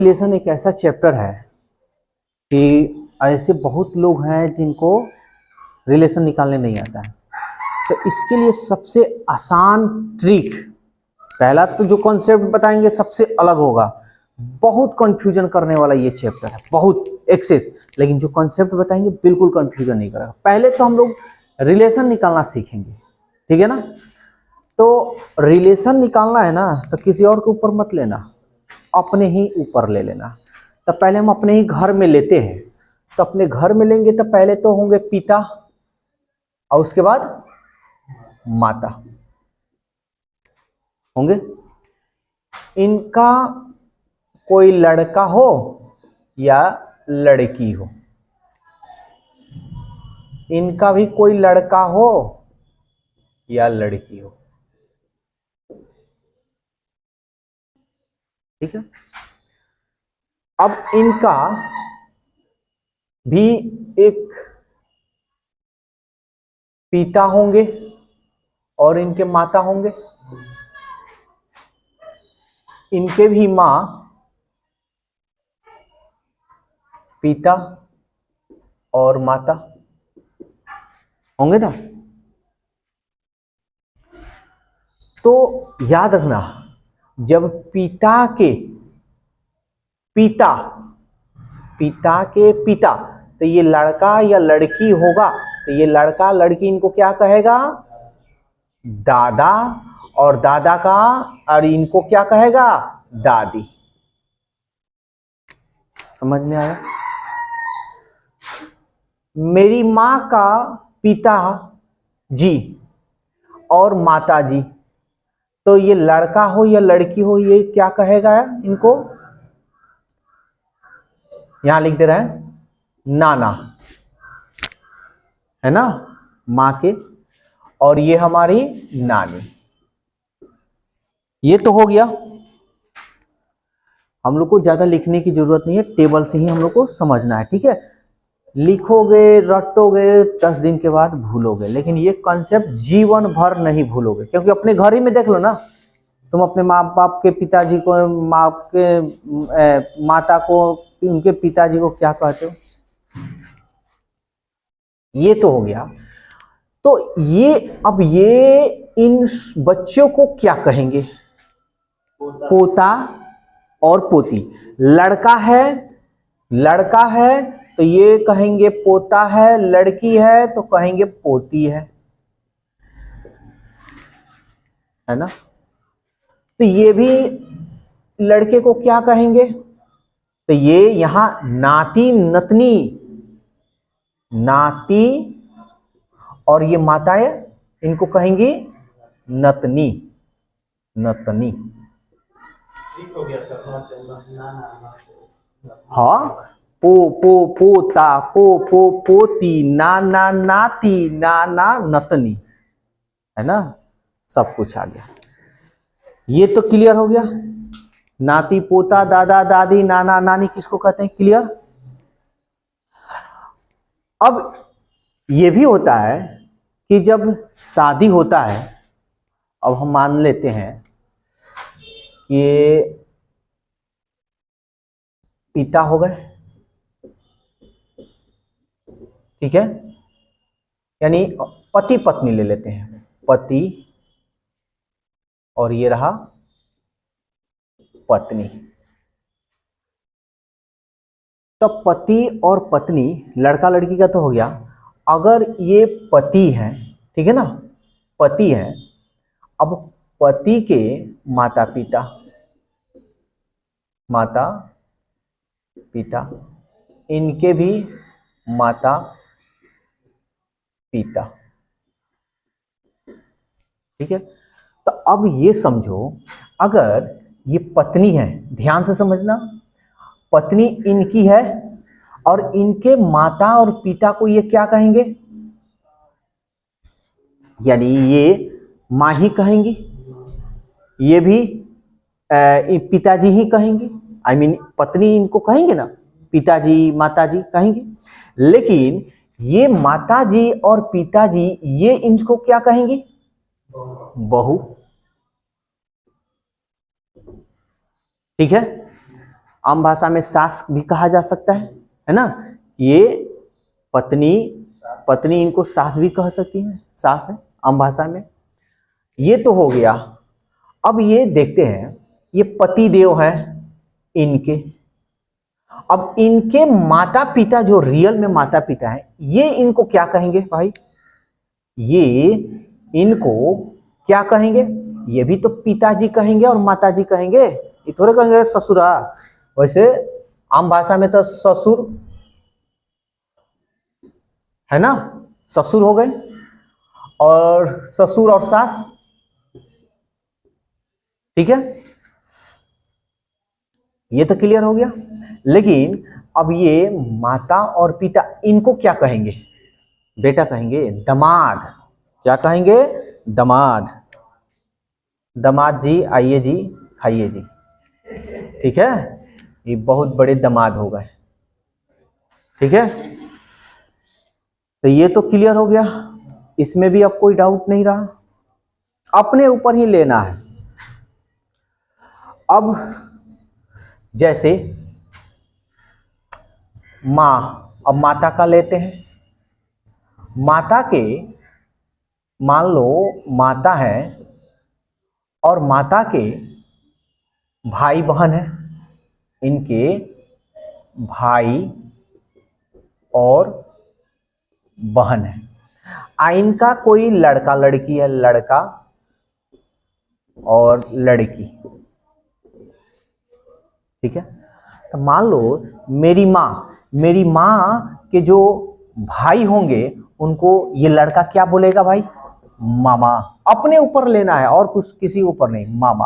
Relation एक ऐसा chapter है कि ऐसे बहुत लोग हैं जिनको रिलेशन निकालने नहीं आता है। तो इसके लिए सबसे आसान ट्रिक, पहला तो जो कॉन्सेप्ट बताएंगे सबसे अलग होगा, बहुत कंफ्यूजन करने वाला ये चैप्टर है, बहुत एक्सेस, लेकिन जो कॉन्सेप्ट बताएंगे बिल्कुल कंफ्यूजन नहीं करेगा। पहले तो हम लोग रिलेशन निकालना सीखेंगे, ठीक है ना। तो रिलेशन निकालना है ना, तो किसी और के ऊपर मत लेना, अपने ही ऊपर ले लेना। तो पहले हम अपने ही घर में लेते हैं। तो अपने घर में लेंगे तो पहले तो होंगे पिता और उसके बाद माता होंगे। इनका कोई लड़का हो या लड़की हो, इनका भी कोई लड़का हो या लड़की हो, ठीक है। अब इनका भी एक पिता होंगे और इनके माता होंगे, इनके भी मां पिता और माता होंगे ना। तो याद रखना, जब पिता के पिता पिता के पिता, तो ये लड़का या लड़की होगा, तो ये लड़का लड़की इनको क्या कहेगा, दादा, और दादा का और इनको क्या कहेगा, दादी। समझ में आया। मेरी मां का पिता जी और माता जी, तो ये लड़का हो या लड़की हो, ये क्या कहेगा इनको, यहां लिख दे रहे हैं नाना, है ना, मां के, और ये हमारी नानी। ये तो हो गया। हम लोग को ज्यादा लिखने की जरूरत नहीं है, टेबल से ही हम लोग को समझना है, ठीक है। लिखोगे रटोगे 10 दिन के बाद भूलोगे, लेकिन ये कॉन्सेप्ट जीवन भर नहीं भूलोगे, क्योंकि अपने घर ही में देख लो ना, तुम अपने माँ बाप के पिताजी को, माँ के माता को, उनके पिताजी को क्या कहते हो। ये तो हो गया। तो ये अब ये इन बच्चों को क्या कहेंगे, पोता और पोती। लड़का है तो ये कहेंगे पोता है, लड़की है तो कहेंगे पोती है ना। तो ये भी लड़के को क्या कहेंगे, तो ये यहां नाती नतनी, नाती, और ये माताएं इनको कहेंगी नतनी, नतनी। हाँ, पोता, पोती, नाना नाती, नाना नतनी, है ना, सब कुछ आ गया। ये तो क्लियर हो गया। नाती पोता दादा दादी नाना नानी किसको कहते हैं, क्लियर। अब ये भी होता है कि जब शादी होता है, अब हम मान लेते हैं कि पिता हो गए, ठीक है, यानी पति पत्नी ले लेते हैं, पति और ये रहा पत्नी। तो पति और पत्नी, लड़का लड़की का तो हो गया। अगर ये पति है, ठीक है ना, पति है, अब पति के माता पिता, माता पिता, इनके भी माता पिता, ठीक है। तो अब ये समझो, अगर ये पत्नी है, ध्यान से समझना, पत्नी इनकी है और इनके माता और पिता को ये क्या कहेंगे, यानी ये मां ही कहेंगी, ये भी पिताजी ही कहेंगे, आई मीन पत्नी इनको कहेंगे ना, पिताजी माताजी कहेंगे। लेकिन ये माताजी और पिताजी ये इनको क्या कहेंगी, बहू, ठीक है। आम भाषा में सास भी कहा जा सकता है ना। ये पत्नी, पत्नी इनको सास भी कह सकती है, सास है आम भाषा में। ये तो हो गया। अब ये देखते हैं, ये पति देव है इनके। अब इनके माता पिता जो रियल में माता पिता है, ये इनको क्या कहेंगे भाई? ये इनको क्या कहेंगे? ये भी तो पिताजी कहेंगे और माताजी कहेंगे, ये थोड़े कहेंगे ससुरा। वैसे आम भाषा में तो ससुर है ना, ससुर हो गए, और ससुर और सास, ठीक है, ये तो क्लियर हो गया। लेकिन अब ये माता और पिता, इनको क्या कहेंगे? बेटा कहेंगे दमाद। क्या कहेंगे? दमाद। दमाद जी आइए जी, खाइए जी, ठीक है, ये बहुत बड़े दमाद हो गए, ठीक है। तो ये तो क्लियर हो गया, इसमें भी अब कोई डाउट नहीं रहा, अपने ऊपर ही लेना है। अब जैसे माँ, अब माता का लेते हैं। माता के, मान लो माता है और माता के भाई बहन है, इनके भाई और बहन है। इनका कोई लड़का लड़की है, लड़का और लड़की, ठीक है। तो मान लो मेरी माँ के जो भाई होंगे, उनको ये लड़का क्या बोलेगा भाई? मामा। अपने ऊपर लेना है और कुछ किसी ऊपर नहीं, मामा।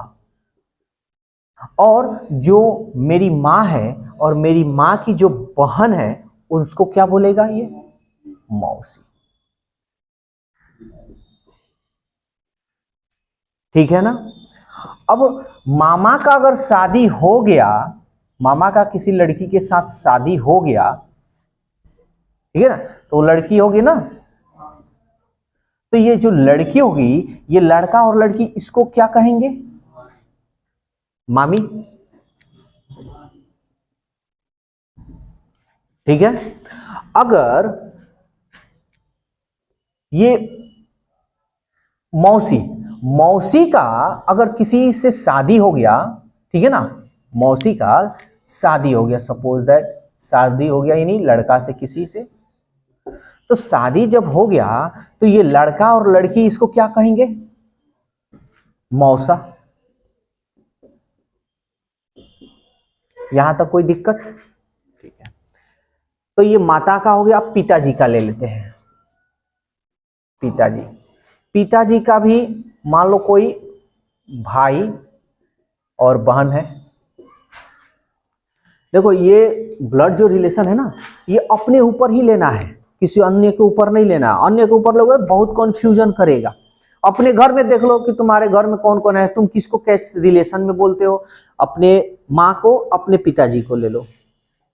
और जो मेरी माँ है और मेरी माँ की जो बहन है, उसको क्या बोलेगा ये? मौसी, ठीक है ना। अब मामा का अगर शादी हो गया, मामा का किसी लड़की के साथ शादी हो गया, ठीक है ना, तो लड़की होगी ना। तो ये जो लड़की होगी, ये लड़का और लड़की, इसको क्या कहेंगे? मामी, ठीक है। अगर ये मौसी, मौसी का अगर किसी से शादी हो गया, ठीक है ना, मौसी का शादी हो गया, सपोज दैट शादी हो गया, यानी लड़का से किसी से, तो शादी जब हो गया तो ये लड़का और लड़की इसको क्या कहेंगे? मौसा। यहां तक कोई दिक्कत? ठीक है। तो ये माता का हो गया। अब पिताजी का ले लेते हैं। पिताजी, पिताजी का भी मान लो कोई भाई और बहन है। देखो ये ब्लड जो रिलेशन है ना, ये अपने ऊपर ही लेना है, किसी अन्य के ऊपर नहीं लेना। अन्य के ऊपर लोगे बहुत कंफ्यूजन करेगा। अपने घर में देख लो कि तुम्हारे घर में कौन कौन है, तुम किसको किस रिलेशन में बोलते हो। अपने माँ को अपने पिताजी को ले लो,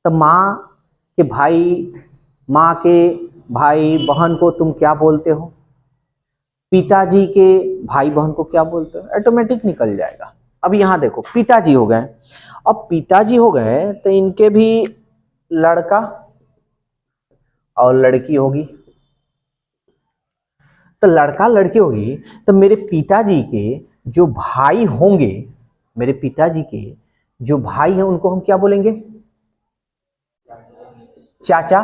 तो माँ के भाई, माँ के भाई बहन को तुम क्या बोलते हो, पिताजी के भाई बहन को क्या बोलते हो, ऑटोमेटिक निकल जाएगा। अब यहां देखो पिताजी हो गए। अब पिताजी हो गए तो इनके भी लड़का और लड़की होगी। तो लड़का लड़की होगी, तो मेरे पिताजी के जो भाई होंगे, मेरे पिताजी के जो भाई हैं, उनको हम क्या बोलेंगे? चाचा।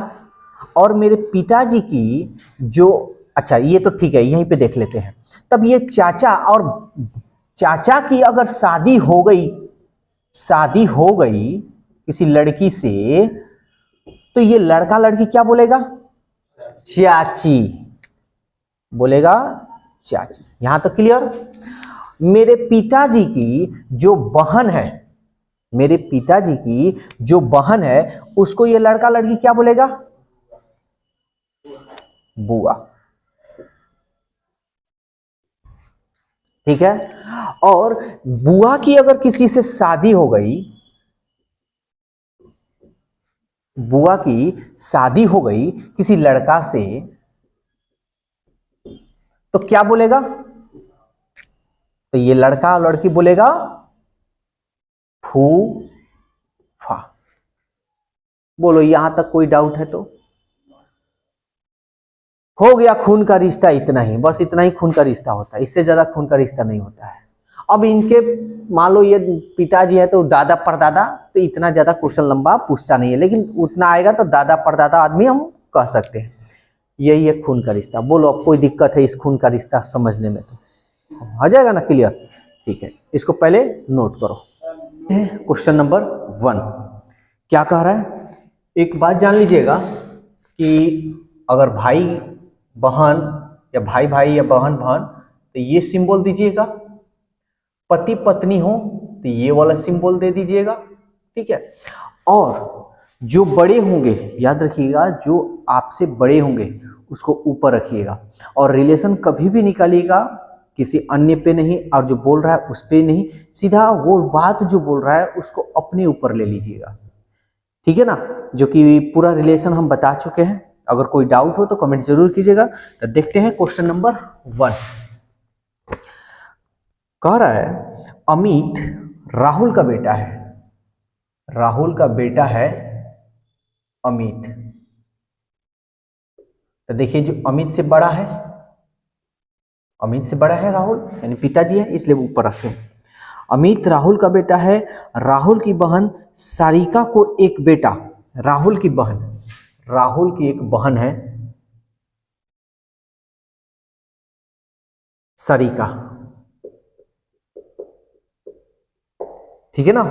और मेरे पिताजी की जो, अच्छा ये तो ठीक है, यहीं पे देख लेते हैं। तब ये चाचा और चाचा की अगर शादी हो गई, शादी हो गई किसी लड़की से, तो ये लड़का लड़की क्या बोलेगा? चाची बोलेगा, चाची। यहां तक क्लियर। मेरे पिताजी की जो बहन है, मेरे पिताजी की जो बहन है, उसको ये लड़का लड़की क्या बोलेगा? बुआ, ठीक है। और बुआ की अगर किसी से शादी हो गई, बुआ की शादी हो गई किसी लड़का से, तो क्या बोलेगा? तो ये लड़का और लड़की बोलेगा फू फा। बोलो यहां तक कोई डाउट है तो? हो गया खून का रिश्ता इतना ही, बस इतना ही खून का रिश्ता होता है, इससे ज्यादा खून का रिश्ता नहीं होता है। अब इनके मान लो ये पिताजी है तो दादा परदादा, तो इतना ज्यादा क्वेश्चन लंबा पूछता नहीं है, लेकिन उतना आएगा तो दादा परदादा आदमी हम कह सकते हैं। यही है खून का रिश्ता। बोलो अब कोई दिक्कत है इस खून का रिश्ता समझने में? तो आ जाएगा ना क्लियर? ठीक है, इसको पहले नोट करो। क्वेश्चन नंबर 1 क्या कह रहा है? एक बात जान लीजिएगा कि अगर भाई बहन या भाई भाई या बहन बहन तो ये सिंबल दीजिएगा, पति पत्नी हो तो ये वाला सिंबल दे दीजिएगा, ठीक है। और जो बड़े होंगे याद रखिएगा, जो आपसे बड़े होंगे उसको ऊपर रखिएगा, और रिलेशन कभी भी निकालिएगा किसी अन्य पे नहीं, और जो बोल रहा है उस पे नहीं, सीधा वो बात जो बोल रहा है उसको अपने ऊपर ले लीजिएगा, ठीक है ना। जो कि पूरा रिलेशन हम बता चुके हैं। अगर कोई डाउट हो तो कमेंट जरूर कीजिएगा। तो देखते हैं क्वेश्चन नंबर 1। कह रहा है अमित राहुल का बेटा है, राहुल का बेटा है अमित। तो देखिए जो अमित से बड़ा है, अमित से बड़ा है राहुल, यानी पिताजी है इसलिए ऊपर रखे। अमित राहुल का बेटा है, राहुल की बहन सारिका को एक बेटा, राहुल की बहन, राहुल की एक बहन है सारिका, ठीक है ना।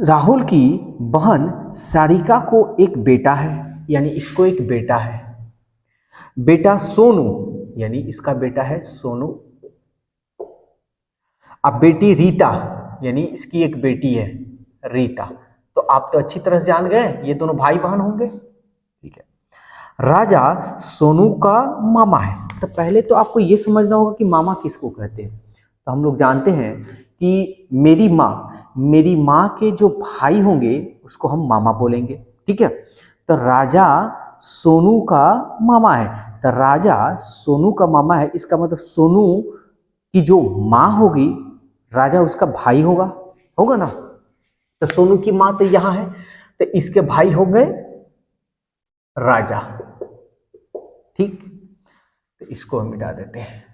राहुल की बहन सारिका को एक बेटा है, यानी इसको एक बेटा है, बेटा सोनू, यानी इसका बेटा है सोनू। अब बेटी रीता, यानी इसकी एक बेटी है रीता। तो आप तो अच्छी तरह से जान गए ये दोनों भाई बहन होंगे, ठीक है। राजा सोनू का मामा है। तो पहले तो आपको ये समझना होगा कि मामा किसको कहते हैं। तो हम लोग जानते हैं कि मेरी माँ के जो भाई होंगे उसको हम मामा बोलेंगे, ठीक है। तो राजा सोनू का मामा है, तो राजा सोनू का मामा है, इसका मतलब सोनू की जो माँ होगी राजा उसका भाई होगा, होगा ना। तो सोनू की माँ तो यहां है, तो इसके भाई हो गए राजा, ठीक। तो इसको हम मिटा देते हैं।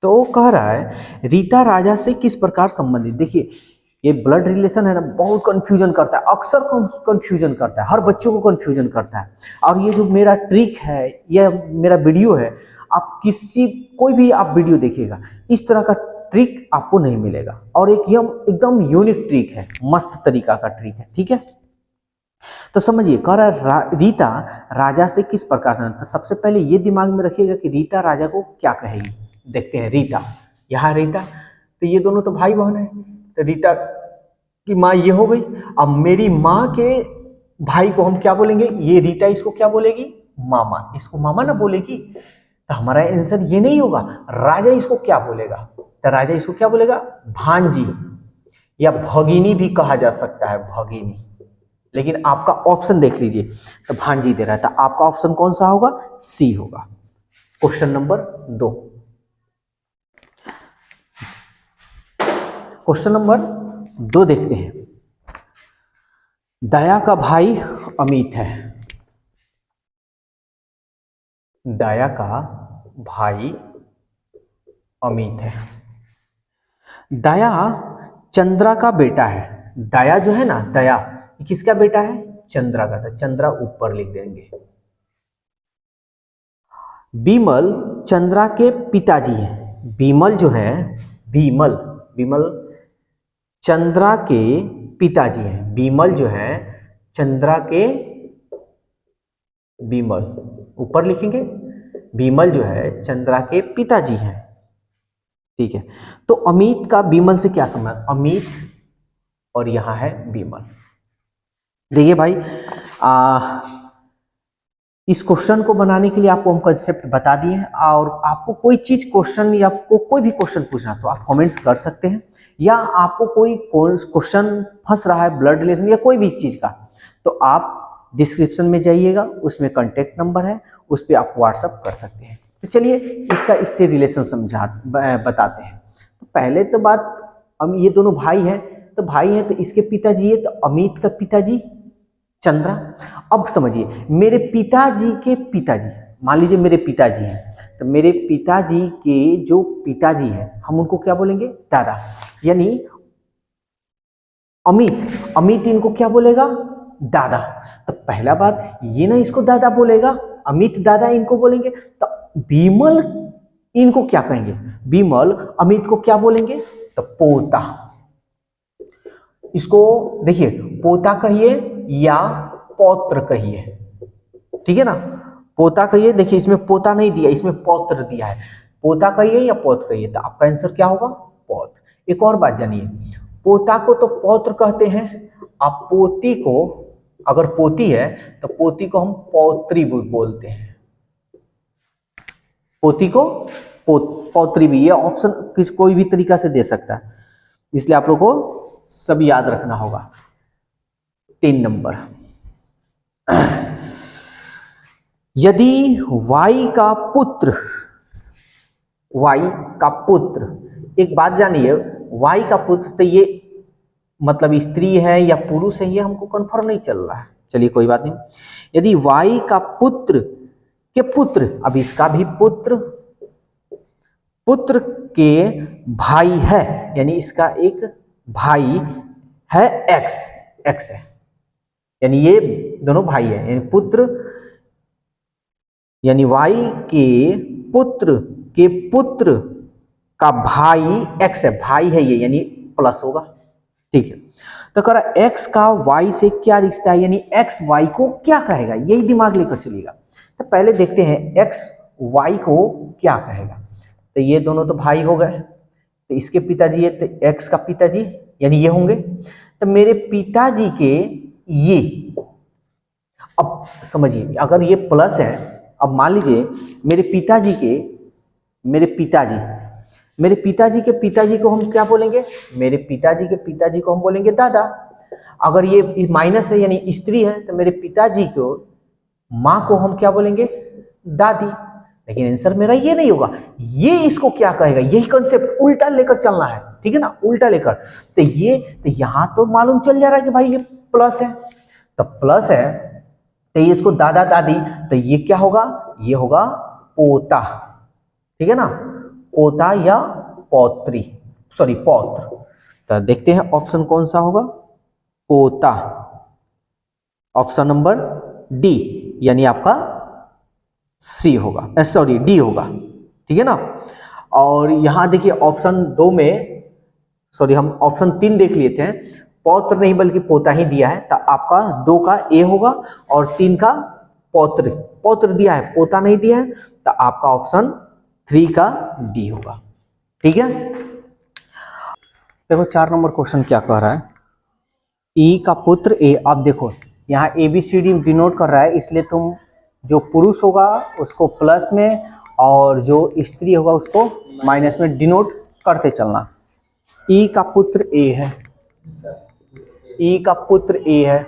तो वो कह रहा है रीता राजा से किस प्रकार संबंधित। देखिए ये ब्लड रिलेशन है ना, बहुत कंफ्यूजन करता है, अक्सर कंफ्यूजन करता है, हर बच्चों को कंफ्यूजन करता है। और ये जो मेरा ट्रिक है, ये मेरा वीडियो है, आप कोई भी आप वीडियो देखिएगा इस तरह का ट्रिक आपको नहीं मिलेगा, और एक ये एकदम यूनिक ट्रिक है, मस्त तरीका का ट्रिक है, ठीक है। तो समझिए कह रहा रीता राजा से किस प्रकार से। तो सबसे पहले ये दिमाग में रखिएगा कि रीता राजा को क्या कहेगी। देखते हैं रीता, यहाँ रीता, तो ये दोनों तो भाई बहन है, तो रीता की माँ ये हो गई। अब मेरी माँ के भाई को हम क्या बोलेंगे, ये रीता इसको क्या बोलेगी, मामा, इसको मामा ना बोलेगी। तो हमारा आंसर ये नहीं होगा। राजा इसको क्या बोलेगा, तो राजा इसको क्या बोलेगा, भांजी या भगिनी भी कहा जा सकता है, भगिनी। लेकिन आपका ऑप्शन देख लीजिए, तो भांजी दे रहा है, तो आपका ऑप्शन कौन सा होगा, सी होगा। Question number 2। क्वेश्चन नंबर 2 देखते हैं। दया का भाई अमित है, दया का भाई अमित है। दया चंद्रा का बेटा है, दया जो है ना, दया किसका बेटा है, चंद्रा का, तो चंद्रा ऊपर लिख देंगे। बीमल चंद्रा के पिताजी हैं, बीमल जो है, बीमल चंद्रा के पिताजी हैं, बीमल जो है चंद्रा के, बीमल ऊपर लिखेंगे, बीमल जो है चंद्रा के पिताजी हैं, ठीक है। तो अमित का बीमल से क्या संबंध, अमित और यहां है बीमल। देखिए भाई इस क्वेश्चन को बनाने के लिए आपको हम कंसेप्ट बता दिए हैं, और आपको कोई चीज क्वेश्चन या आपको कोई भी क्वेश्चन पूछना तो आप कमेंट्स कर सकते हैं, या आपको कोई क्वेश्चन फंस रहा है ब्लड रिलेशन या कोई भी चीज का, तो आप डिस्क्रिप्शन में जाइएगा, उसमें कॉन्टेक्ट नंबर है, उस पर आप व्हाट्सअप कर सकते हैं। तो चलिए इसका इससे रिलेशन बताते हैं। पहले तो बात, हम ये दोनों भाई हैं, तो भाई हैं तो इसके पिताजी है, तो अमित का पिताजी चंद्रा। अब समझिए मेरे पिताजी के पिताजी, मान लीजिए मेरे पिताजी हैं, तो मेरे पिताजी के जो पिताजी हैं हम उनको क्या बोलेंगे, दादा। यानी अमित इनको क्या बोलेगा, दादा। तो पहला बात ये ना इसको दादा बोलेगा, अमित दादा इनको बोलेंगे, तो विमल इनको क्या कहेंगे, विमल अमित को क्या बोलेंगे, तो पोता। इसको देखिए पोता कहिए या पौत्र कहिए, ठीक है ना, पोता कहिए। देखिए इसमें पोता नहीं दिया, इसमें पौत्र दिया है, पोता कहिए या पौत्र कहिए, तो आपका आंसर क्या होगा, पौत्र। एक और बात जानिए, पोता को तो पौत्र कहते हैं, आप पोती को, अगर पोती है तो पोती को हम पौत्री बोलते हैं, पोती को पौत्री भी, ये ऑप्शन किस कोई भी तरीका से दे सकता है, इसलिए आप लोग को सब याद रखना होगा। 3 नंबर, यदि y का पुत्र, एक बात जानिए, y का पुत्र, तो ये मतलब स्त्री है या पुरुष है ये हमको कंफर्म नहीं चल रहा है, चलिए कोई बात नहीं। यदि y का पुत्र के पुत्र, अब इसका भी पुत्र के भाई है, यानी इसका एक भाई है x है, यानी ये दोनों भाई है, यानी पुत्र, यानी y के पुत्र का भाई x है, भाई है ये, यानी प्लस होगा, ठीक है। तो कह रहा x का y से क्या रिश्ता है, यानी x y को क्या कहेगा, यही दिमाग लेकर चलिएगा। तो पहले देखते हैं x y को क्या कहेगा। तो ये दोनों तो भाई हो गए, तो इसके पिताजी है, तो x का पिताजी यानी ये होंगे। तो मेरे पिताजी के ये, अब समझिए अगर ये प्लस है, अब मान लीजिए मेरे पिताजी के पिताजी को हम क्या बोलेंगे, मेरे पिताजी के पिताजी को हम बोलेंगे दादा। अगर ये माइनस है यानी स्त्री है, तो मेरे पिताजी को माँ को हम क्या बोलेंगे, दादी। लेकिन आंसर मेरा ये नहीं होगा, ये इसको क्या कहेगा, यही कॉन्सेप्ट उल्टा लेकर चलना है, ठीक है ना, उल्टा लेकर। तो यहाँ तो मालूम चल जा रहा है कि भाई ये प्लस है, तो प्लस है तो ये इसको दादा दादी, तो ये क्या होगा, ये होगा पोता, ठीक है ना, पोता या पौत्र। तो देखते हैं ऑप्शन कौन सा होगा, पोता, ऑप्शन नंबर डी, यानी आपका सी होगा, डी होगा, ठीक है ना। और यहां देखिए ऑप्शन 2 में, हम ऑप्शन 3 देख लेते हैं, पौत्र नहीं बल्कि पोता ही दिया है, तो आपका 2 का ए होगा और 3 का पौत्र दिया है, पोता नहीं दिया है, तो आपका ऑप्शन 3 का डी होगा, ठीक है। देखो 4 नंबर क्वेश्चन क्या कह रहा है, ई का पुत्र ए। अब देखो यहाँ ABCD डिनोट कर रहा है, इसलिए तुम जो पुरुष होगा उसको प्लस में और जो स्त्री होगा उसको माइनस में डिनोट करते चलना। ई का पुत्र ए है,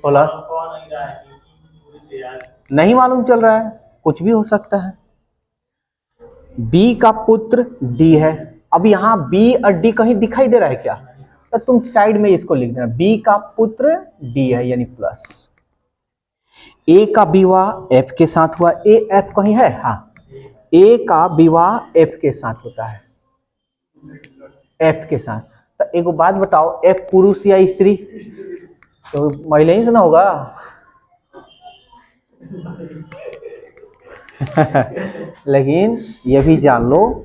प्लस नहीं मालूम चल रहा है, कुछ भी हो सकता है। बी का पुत्र डी है, अब यहाँ बी और डी कहीं दिखाई दे रहा है क्या, तो तुम साइड में इसको लिख देना, बी का पुत्र डी है यानी प्लस। ए का विवाह एफ के साथ हुआ, ए एफ कहीं है, हाँ, ए का विवाह एफ के साथ होता है, एफ के साथ। तो एक बात बताओ, एफ पुरुष या स्त्री, तो महिला ही से ना होगा लेकिन ये भी जान लो,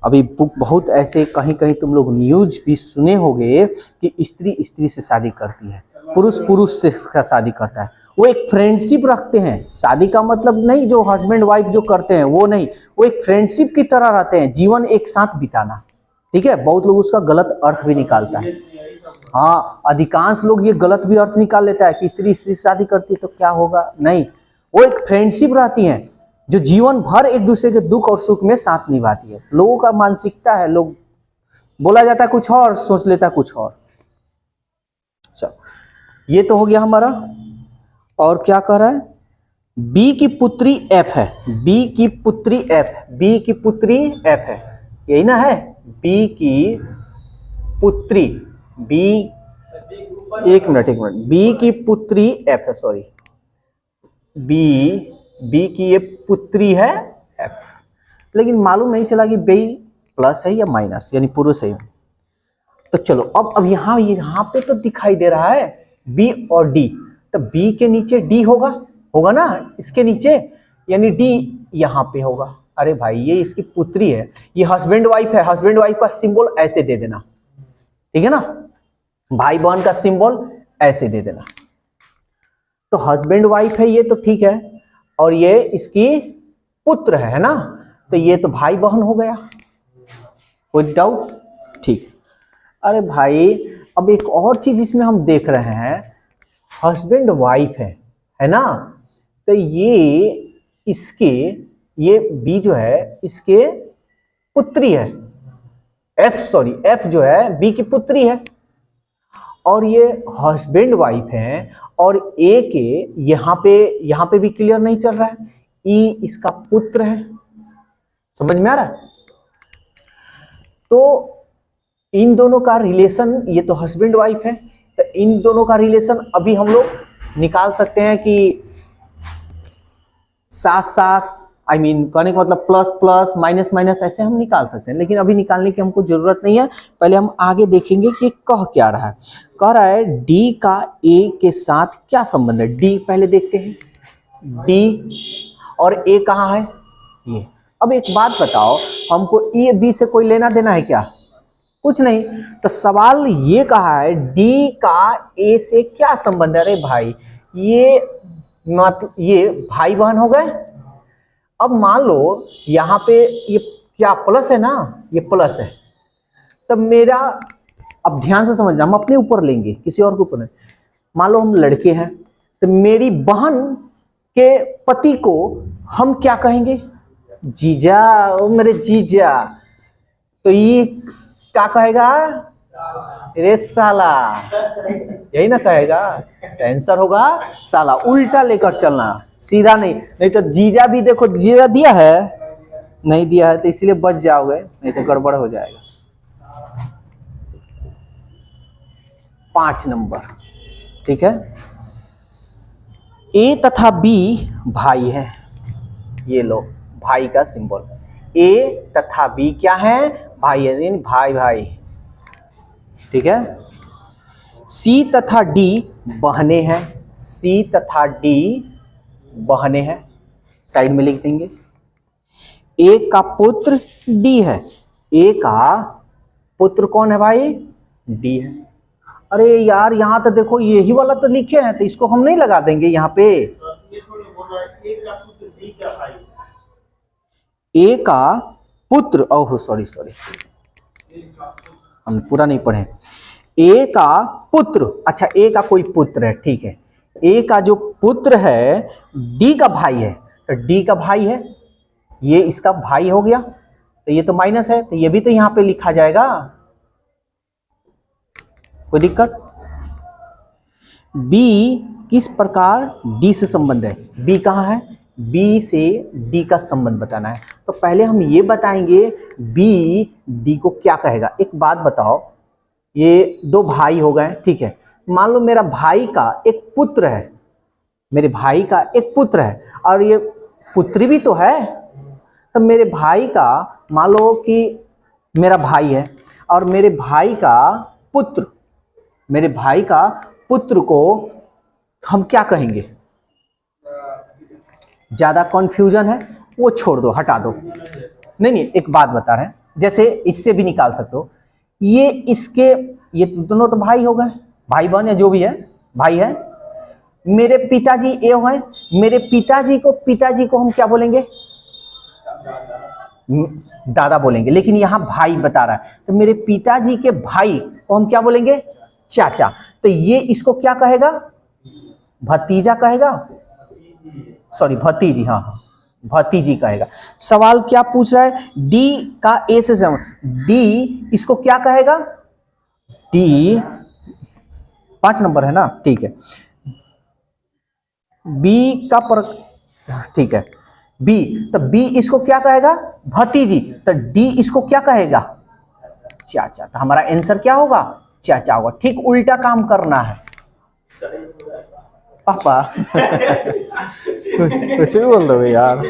अभी बहुत ऐसे कहीं कहीं तुम लोग न्यूज भी सुने होंगे कि स्त्री स्त्री से शादी करती है, पुरुष पुरुष से शादी करता है, वो एक फ्रेंडशिप रखते हैं। शादी का मतलब नहीं जो हस्बैंड वाइफ जो करते हैं वो नहीं, वो एक फ्रेंडशिप की तरह रहते हैं, जीवन एक साथ बिताना, ठीक है। बहुत लोग उसका गलत अर्थ भी निकालता है, हाँ, अधिकांश लोग ये गलत भी अर्थ निकाल लेता है कि स्त्री स्त्री से शादी करती है तो क्या होगा, नहीं, वो एक फ्रेंडशिप रहती है जो जीवन भर एक दूसरे के दुख और सुख में साथ निभाती है। लोगों का मानसिकता है, लोग बोला जाता है कुछ और, सोच लेता है कुछ और। चलो ये तो हो गया हमारा, और क्या कह रहा है, बी की पुत्री एफ है, बी की पुत्री एफ है, यही ना है, बी की पुत्री, बी, एक मिनट, बी की पुत्री एफ है, सॉरी, बी की ये पुत्री है एफ, लेकिन मालूम नहीं चला कि बी प्लस है या माइनस, यानी पुरुष है। तो चलो अब यहां पे तो दिखाई दे रहा है बी और डी, तो बी के नीचे डी होगा ना इसके नीचे, यानी डी यहां पे होगा। अरे भाई ये इसकी पुत्री है, ये हस्बैंड वाइफ है, हस्बैंड वाइफ का सिंबल ऐसे दे देना, ठीक है ना, भाई बहन का सिंबल ऐसे दे देना। तो हस्बैंड वाइफ है ये, तो ठीक है, और ये इसकी पुत्र है ना, तो ये तो भाई बहन हो गया, कोई डाउट? ठीक। अरे भाई अब एक और चीज इसमें हम देख रहे हैं, हस्बैंड वाइफ है ना, तो ये इसके, ये बी जो है इसके पुत्री है, एफ जो है बी की पुत्री है, और ये हस्बैंड वाइफ है, और ए के यहां पे भी क्लियर नहीं चल रहा है, ई इसका पुत्र है, समझ में आ रहा है? तो इन दोनों का रिलेशन, ये तो हस्बैंड वाइफ है, तो इन दोनों का रिलेशन अभी हम लोग निकाल सकते हैं कि सास सास, कहने का मतलब प्लस प्लस माइनस माइनस, ऐसे हम निकाल सकते हैं, लेकिन अभी निकालने की हमको जरूरत नहीं है। पहले हम आगे देखेंगे कि कह क्या रहा है। कह रहा है डी का ए के साथ क्या संबंध है, डी पहले देखते हैं, डी और ए कहाँ है, ये। अब एक बात बताओ, हमको ए बी से कोई लेना देना है क्या? कुछ नहीं। तो सवाल ये कहा है डी का ए से क्या संबंध है? अरे भाई ये मतलब ये भाई बहन हो गए। अब मान लो यहाँ पे ये क्या प्लस है ना, ये प्लस है, तब मेरा, अब ध्यान से समझना, हम अपने ऊपर लेंगे, किसी और के ऊपर नहीं। मान लो हम लड़के हैं, तो मेरी बहन के पति को हम क्या कहेंगे? जीजा, ओ मेरे जीजा। तो ये क्या कहेगा? रे साला, यही ना कहेगा। आंसर होगा साला, उल्टा लेकर चलना, सीधा नहीं। नहीं तो जीजा भी देखो, जीजा दिया है, नहीं दिया है तो इसलिए बच जाओगे, नहीं तो गड़बड़ हो जाएगा। 5 नंबर, ठीक है। ए तथा बी भाई है, ये लो भाई का सिंबल, ए तथा बी क्या है? भाई है, भाई भाई, ठीक है। सी तथा डी बहने हैं, सी तथा डी बहने हैं, साइड में लिख देंगे। ए का पुत्र डी है, ए का पुत्र कौन है भाई? डी है। अरे यार यहाँ तो देखो यही वाला तो लिखे हैं, तो इसको हम नहीं लगा देंगे यहाँ पे। ए का पुत्र, ओह सॉरी हम पूरा नहीं पढ़े। ए का पुत्र, अच्छा ए का कोई पुत्र है, ठीक है। ए का जो पुत्र है डी का भाई है, तो डी का भाई है, ये इसका भाई हो गया, तो ये तो माइनस है, तो ये भी तो यहां पे लिखा जाएगा, कोई दिक्कत? बी किस प्रकार डी से संबंध है? बी कहाँ है? बी से डी का संबंध बताना है, तो पहले हम ये बताएंगे बी डी को क्या कहेगा। एक बात बताओ, ये दो भाई हो गए, ठीक है। मान लो मेरा भाई का एक पुत्र है, मेरे भाई का एक पुत्र है, और ये पुत्री भी तो है, तो मेरे भाई का, मान लो कि मेरा भाई है और मेरे भाई का पुत्र, मेरे भाई का पुत्र को हम क्या कहेंगे? ज्यादा कॉन्फ्यूजन है वो छोड़ दो, हटा दो। नहीं, एक बात बता रहे हैं, जैसे इससे भी निकाल सकते हो, ये इसके, ये दोनों तो भाई हो गए, भाई बहन या जो भी है, भाई है। मेरे पिताजी ए है, मेरे पिताजी को हम क्या बोलेंगे? दादा बोलेंगे, लेकिन यहां भाई बता रहा है, तो मेरे पिताजी के भाई को हम क्या बोलेंगे? चाचा। तो ये इसको क्या कहेगा? भतीजा कहेगा, सॉरी भतीजी, हाँ भतीजी कहेगा। सवाल क्या पूछ रहा है? डी का ए से डी इसको क्या कहेगा? डी 5 नंबर है ना, ठीक है। बी का पर, ठीक है, बी, तो बी इसको क्या कहेगा? भतीजी। तो डी इसको क्या कहेगा? चाचा। तो हमारा आंसर क्या होगा? चाचा होगा। ठीक उल्टा काम करना है पापा। कुछ भी बोल दो यार।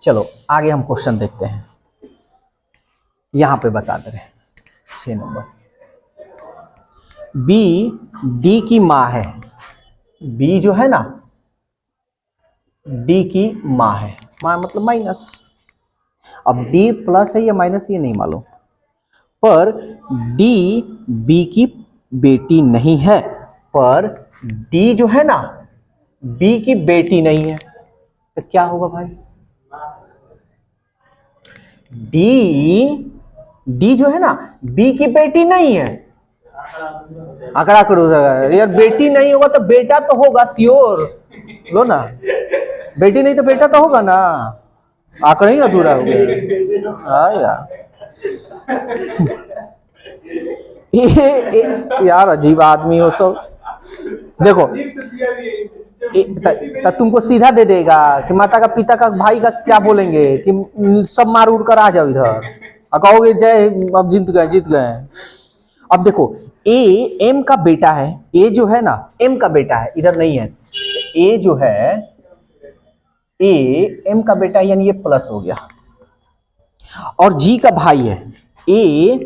चलो आगे हम क्वेश्चन देखते हैं। यहां पे बता दे रहे 6 नंबर। बी डी की माँ है। बी जो है ना डी की माँ है। माँ मतलब माइनस। अब डी प्लस है या माइनस ये नहीं मालूम, पर डी बी की बेटी नहीं है। पर डी जो है ना बी की बेटी नहीं है। तो क्या होगा भाई? डी जो है ना बी की बेटी नहीं है। आंकड़ा करो यार, बेटी नहीं होगा तो बेटा तो होगा श्योर। लो ना, बेटी नहीं तो बेटा तो होगा ना। आंकड़ा ही अधूरा हो गया। हाँ यार। यार अजीब आदमी हो सब। देखो तुमको सीधा दे देगा कि माता का पिता का भाई का क्या बोलेंगे कि सब मार उड़ कर आ जाओ इधर और कहोगे जय अब जीत गए। अब देखो ए एम का बेटा है। ए जो है ना एम का बेटा है, इधर नहीं है। ए जो है ए एम का बेटा यानी ये प्लस हो गया। और जी का भाई है। ए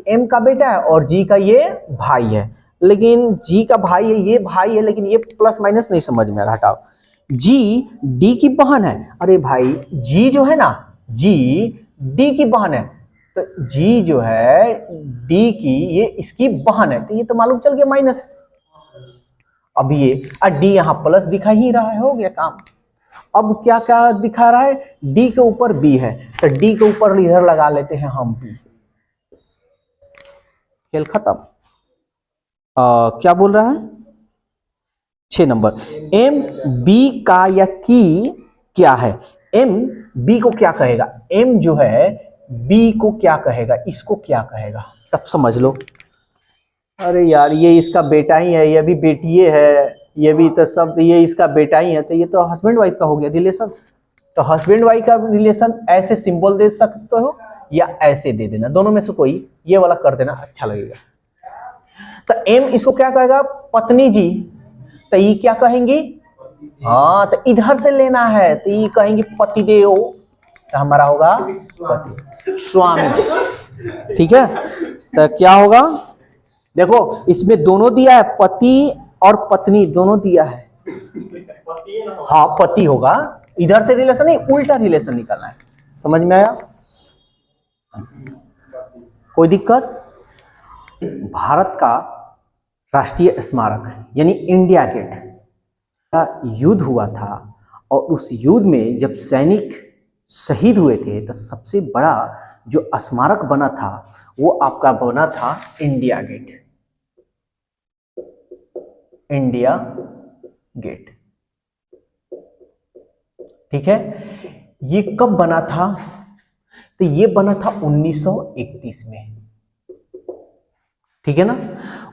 एम का बेटा है और जी का ये भाई है। लेकिन जी का भाई है, ये भाई है, लेकिन ये प्लस माइनस नहीं समझ में आ रहा। हटाओ। जी डी की बहन है। अरे भाई जी जो है ना जी डी की बहन है। तो जी जो है डी की ये इसकी बहन है, तो ये तो मालूम चल गया माइनस। अब ये डी यहां प्लस दिखाई ही रहा है, हो गया काम। अब क्या क्या दिखा रहा है? डी के ऊपर बी है, तो डी के ऊपर इधर लगा लेते हैं हम बी। खेल खत्म। क्या बोल रहा है? 6 नंबर। एम बी का या की क्या है? एम बी को क्या कहेगा? एम जो है बी को क्या कहेगा? इसको क्या कहेगा? तब समझ लो। अरे यार ये इसका बेटा ही है, ये भी बेटिए है, ये भी तो सब ये इसका बेटा ही है, तो ये तो हस्बैंड वाइफ का हो गया रिलेशन। तो हस्बैंड वाइफ का रिलेशन ऐसे सिंबल दे सकते हो या ऐसे दे देना, दोनों में से कोई ये वाला कर देना, अच्छा लगेगा। तो एम इसको क्या कहेगा? पत्नी जी। तो ये क्या कहेंगी? हाँ, तो इधर से लेना है, तो ये कहेंगे पतिदेव। तो हमारा होगा पति स्वामी। ठीक है, तो क्या होगा? देखो इसमें दोनों दिया है, पति और पत्नी दोनों दिया है। हाँ पति होगा, इधर से रिलेशन नहीं उल्टा रिलेशन निकालना है। समझ में आया? कोई दिक्कत? भारत का राष्ट्रीय स्मारक यानी इंडिया गेट का युद्ध हुआ था, और उस युद्ध में जब सैनिक शहीद हुए थे तो सबसे बड़ा जो स्मारक बना था वो आपका बना था इंडिया गेट। इंडिया गेट, ठीक है। ये कब बना था? तो ये बना था 1931 में, ठीक है ना।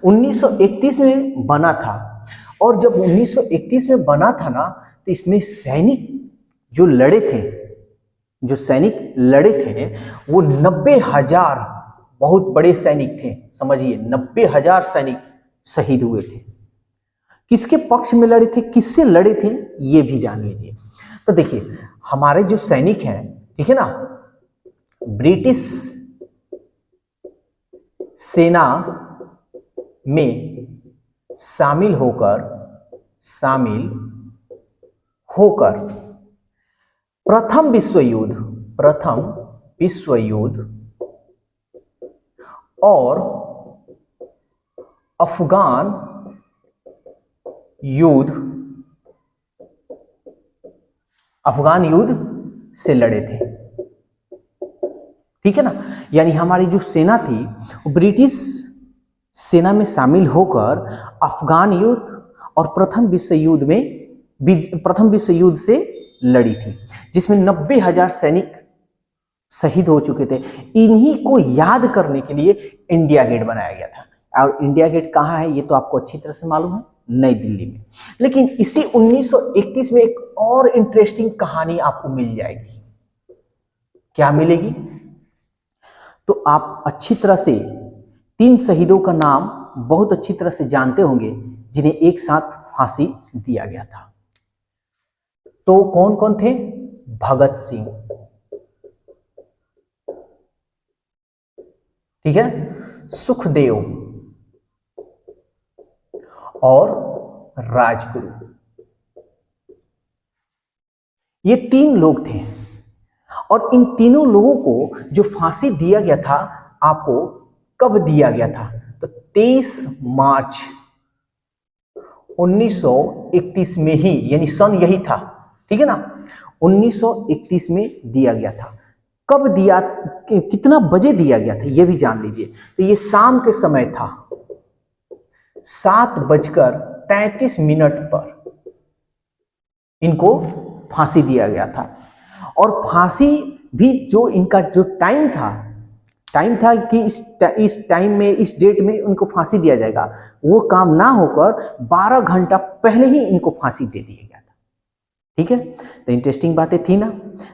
1931 में बना था, और जब 1931 में बना था ना, तो इसमें सैनिक जो लड़े थे, जो सैनिक लड़े थे वो 90,000 बहुत बड़े सैनिक थे। समझिए 90,000 सैनिक शहीद हुए थे। किसके पक्ष में लड़े थे, किससे लड़े थे, ये भी जान लीजिए। तो देखिए हमारे जो सैनिक हैं, ठीक है ना, ब्रिटिश सेना में शामिल होकर प्रथम विश्व युद्ध और अफगान युद्ध से लड़े थे, ठीक है ना। यानी हमारी जो सेना थी वो ब्रिटिश सेना में शामिल होकर अफगान युद्ध और प्रथम विश्व युद्ध से लड़ी थी, जिसमें 90,000 सैनिक शहीद हो चुके थे। इन्हीं को याद करने के लिए इंडिया गेट बनाया गया था। और इंडिया गेट कहाँ है ये तो आपको अच्छी तरह से मालूम है, नई दिल्ली में। लेकिन इसी 1931 में एक और इंटरेस्टिंग कहानी आपको मिल जाएगी। क्या मिलेगी? तो आप अच्छी तरह से 3 शहीदों का नाम बहुत अच्छी तरह से जानते होंगे जिन्हें एक साथ फांसी दिया गया था। तो कौन कौन थे? भगत सिंह, ठीक है, सुखदेव और राजगुरु। ये 3 लोग थे और इन तीनों लोगों को जो फांसी दिया गया था, आपको कब दिया गया था? तो 23 मार्च 1931 में ही, यानी सन यही था, ठीक है ना, 1931 में दिया गया था। कब दिया, कितना बजे दिया गया था, यह भी जान लीजिए। तो ये शाम के समय था, 7:33 पर इनको फांसी दिया गया था। और फांसी भी जो इनका जो टाइम था कि इस टाइम में, इस डेट में उनको फांसी दिया जाएगा, वो काम ना होकर 12 घंटा पहले ही इनको फांसी दे दिया गया था। ठीक है, तो इंटरेस्टिंग बातें थी ना।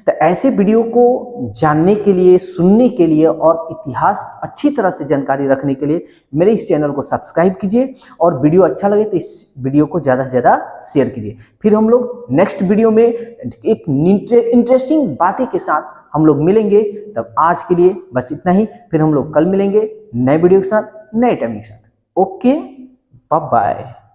तो ऐसे वीडियो को जानने के लिए, सुनने के लिए और इतिहास अच्छी तरह से जानकारी रखने के लिए मेरे इस चैनल को सब्सक्राइब कीजिए, और वीडियो अच्छा लगे तो इस वीडियो को ज़्यादा से ज़्यादा शेयर कीजिए। फिर हम लोग नेक्स्ट वीडियो में एक इंटरेस्टिंग बातें के साथ हम लोग मिलेंगे। तब आज के लिए बस इतना ही, फिर हम लोग कल मिलेंगे नए वीडियो के साथ, नए टाइम के साथ। Okay, bye bye.